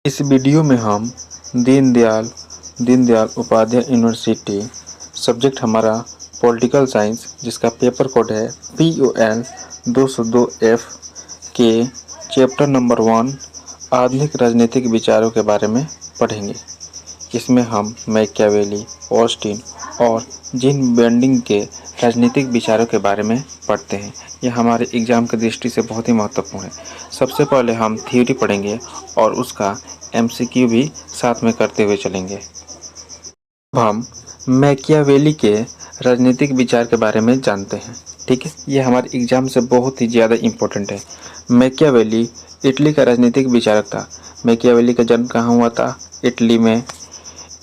इस वीडियो में हम दीनदयाल उपाध्याय यूनिवर्सिटी सब्जेक्ट हमारा पॉलिटिकल साइंस जिसका पेपर कोड है POL 202F के चैप्टर नंबर 1 आधुनिक राजनीतिक विचारों के बारे में पढ़ेंगे। इसमें हम मैकियावेली, ऑस्टिन और जीन बेंडिंग के राजनीतिक विचारों के बारे में पढ़ते हैं। यह हमारे एग्ज़ाम की दृष्टि से बहुत ही महत्वपूर्ण है। सबसे पहले हम थ्योरी पढ़ेंगे और उसका MCQ भी साथ में करते हुए चलेंगे। अब हम मैकियावेली के राजनीतिक विचार के बारे में जानते हैं। ठीक है, ये हमारे एग्ज़ाम से बहुत ही ज़्यादा इम्पोर्टेंट है। मैकियावेली इटली का राजनीतिक विचारक था। मैकियावेली का जन्म कहाँ हुआ था? इटली में।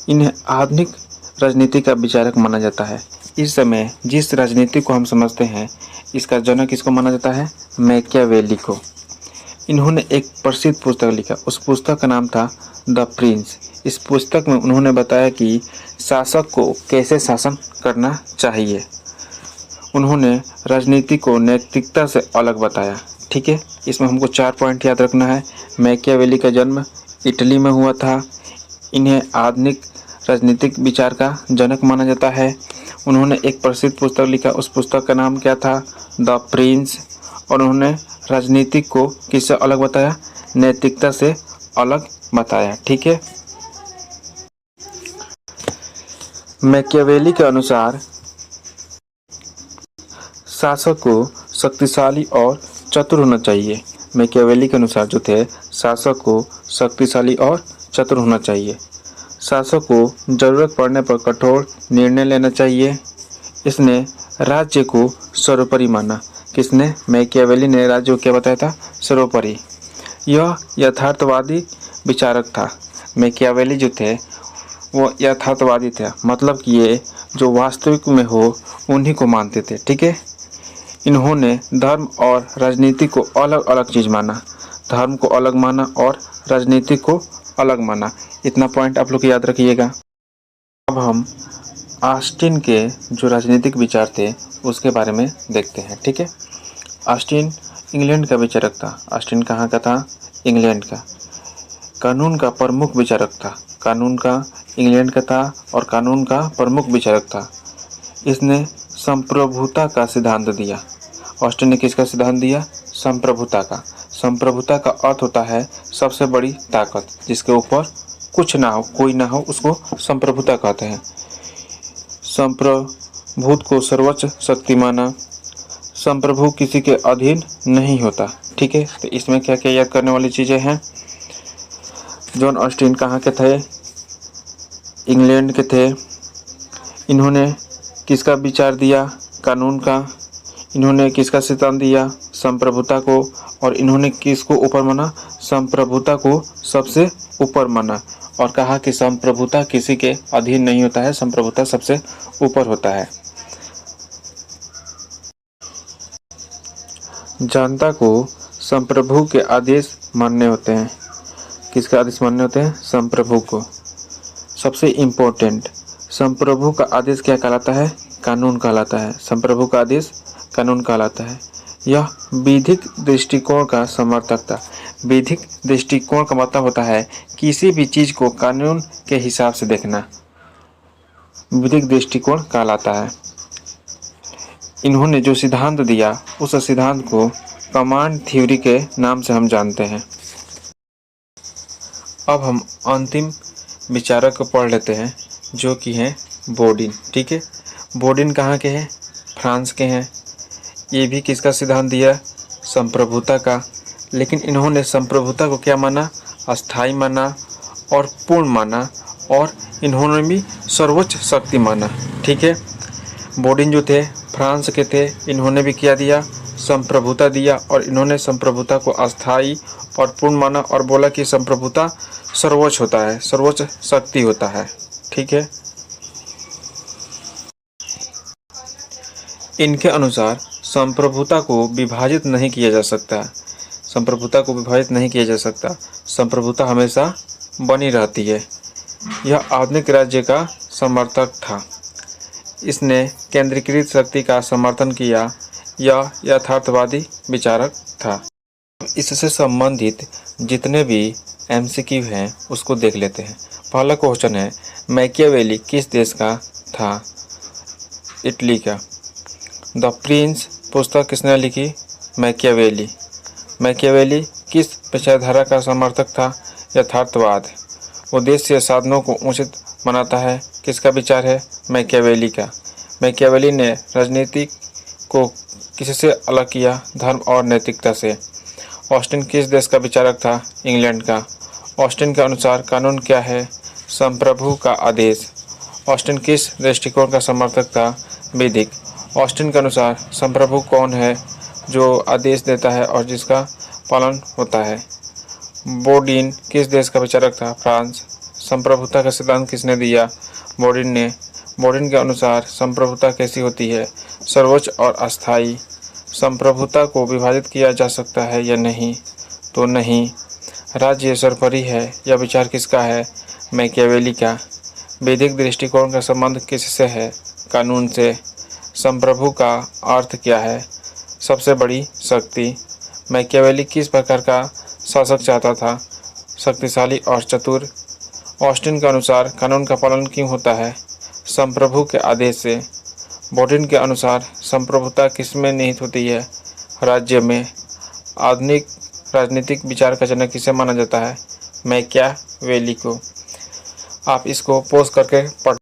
इन्हें आधुनिक राजनीति का विचारक माना जाता है। इस समय जिस राजनीति को हम समझते हैं इसका जनक किसको माना जाता है? मैकियावेली को। इन्होंने एक प्रसिद्ध पुस्तक लिखा, उस पुस्तक का नाम था द प्रिंस। इस पुस्तक में उन्होंने बताया कि शासक को कैसे शासन करना चाहिए। उन्होंने राजनीति को नैतिकता से अलग बताया। ठीक है, इसमें हमको 4 पॉइंट याद रखना है। मैकियावेली का जन्म इटली में हुआ था। इन्हें आधुनिक राजनीतिक विचार का जनक माना जाता है। उन्होंने एक प्रसिद्ध पुस्तक लिखा, उस पुस्तक का नाम क्या था? The Prince. और उन्होंने राजनीति को किससे अलग बताया? नैतिकता से अलग बताया। ठीक है, मैकियावेली के अनुसार शासक को शक्तिशाली और चतुर होना चाहिए। मैकियावेली के अनुसार जो थे, शासक को शक्तिशाली और चतुर होना चाहिए। शासक को जरूरत पड़ने पर कठोर निर्णय लेना चाहिए। इसने राज्य को सर्वोपरि माना। किसने? मैकियावेली ने राज्य को क्या बताया था? सर्वोपरि। यह यथार्थवादी विचारक था। मैकियावेली जो थे वो यथार्थवादी थे, मतलब कि ये जो वास्तविक में हो उन्हीं को मानते थे। ठीक है, इन्होंने धर्म और राजनीति को अलग अलग चीज़ माना। धर्म को अलग माना और राजनीति को अलग माना। इतना पॉइंट आप लोग याद रखिएगा। अब हम ऑस्टिन के जो राजनीतिक विचार थे उसके बारे में देखते हैं। ठीक है, ऑस्टिन इंग्लैंड का विचारक था। ऑस्टिन कहाँ का था? इंग्लैंड का। कानून का प्रमुख विचारक था। कानून का इंग्लैंड का था और कानून का प्रमुख विचारक था। इसने संप्रभुता का सिद्धांत दिया। ऑस्टिन ने किसका सिद्धांत दिया? संप्रभुता का। संप्रभुता का अर्थ होता है सबसे बड़ी ताकत, जिसके ऊपर कुछ ना हो, कोई ना हो, उसको संप्रभुता कहते हैं। संप्रभुत को सर्वोच्च शक्ति माना। संप्रभु किसी के अधीन नहीं होता। ठीक है, तो इसमें क्या क्या याद करने वाली चीज़ें हैं? जॉन ऑस्टिन कहाँ के थे? इंग्लैंड के थे। इन्होंने किसका विचार दिया? कानून का। इन्होंने किसका सिद्धांत दिया? संप्रभुता को। और इन्होंने किसको ऊपर माना? संप्रभुता को सबसे ऊपर माना और कहा कि संप्रभुता किसी के अधीन नहीं होता है, संप्रभुता सबसे ऊपर होता है। जनता को संप्रभु के आदेश मानने होते हैं। किसके आदेश मानने होते हैं? संप्रभु को। सबसे इम्पोर्टेंट, संप्रभु का आदेश क्या कहलाता है? कानून कहलाता है। संप्रभु का आदेश कानून कहलाता है। यह विधिक दृष्टिकोण का समर्थक था। विधिक दृष्टिकोण का मतलब होता है किसी भी चीज़ को कानून के हिसाब से देखना, विधिक दृष्टिकोण कहलाता है। इन्होंने जो सिद्धांत दिया उस सिद्धांत को कमांड थ्योरी के नाम से हम जानते हैं। अब हम अंतिम विचारक को पढ़ लेते हैं जो कि हैं बोर्डिन। ठीक है, बोर्डिन कहाँ के हैं? फ्रांस के हैं। ये भी किसका सिद्धांत दिया? संप्रभुता का। लेकिन इन्होंने संप्रभुता को क्या माना? अस्थाई माना और पूर्ण माना, और इन्होंने भी सर्वोच्च शक्ति माना। ठीक है, बोर्डिन जो थे फ्रांस के थे। इन्होंने भी क्या दिया? संप्रभुता दिया, और इन्होंने संप्रभुता को अस्थाई और पूर्ण माना और बोला कि संप्रभुता सर्वोच्च होता है, सर्वोच्च शक्ति होता है। ठीक है, इनके अनुसार संप्रभुता को विभाजित नहीं किया जा सकता। संप्रभुता को विभाजित नहीं किया जा सकता, संप्रभुता हमेशा बनी रहती है। यह आधुनिक राज्य का समर्थक था। इसने केंद्रीकृत शक्ति का समर्थन किया। यह यथार्थवादी विचारक था। इससे संबंधित जितने भी MCQ हैं उसको देख लेते हैं। पहला क्वेश्चन है, मैकियावेली किस देश का था? इटली का। द प्रिंस पुस्तक किसने लिखी? मैकियावेली। मैकियावेली किस विचारधारा का समर्थक था? यथार्थवाद। उद्देश्य या साधनों को उचित बनाता है, किसका विचार है? मैकियावेली का। मैकियावेली ने राजनीति को किससे अलग किया? धर्म और नैतिकता से। ऑस्टिन किस देश का विचारक था? इंग्लैंड का। ऑस्टिन के अनुसार कानून क्या है? संप्रभु का आदेश। ऑस्टिन किस दृष्टिकोण का समर्थक था? वैदिक। ऑस्टिन के अनुसार संप्रभु कौन है? जो आदेश देता है और जिसका पालन होता है। बोर्डिन किस देश का विचारक था? फ्रांस। संप्रभुता का सिद्धांत किसने दिया? बोर्डिन ने। बोर्डिन के अनुसार संप्रभुता कैसी होती है? सर्वोच्च और अस्थायी। संप्रभुता को विभाजित किया जा सकता है या नहीं? तो नहीं। राज्य सर्वोपरि है, यह विचार किसका है? मैकियावेली का। वैदिक दृष्टिकोण का संबंध किससे है? कानून से। संप्रभु का अर्थ क्या है? सबसे बड़ी शक्ति। मैकियावेली किस प्रकार का शासक चाहता था? शक्तिशाली और चतुर। ऑस्टिन के अनुसार कानून का पालन क्यों होता है? संप्रभु के आदेश से। बोर्डिन के अनुसार संप्रभुता किसमें निहित होती है? राज्य में। आधुनिक राजनीतिक विचार का जनक किसे माना जाता है? मैकियावेली को। आप इसको पोस्ट करके पढ़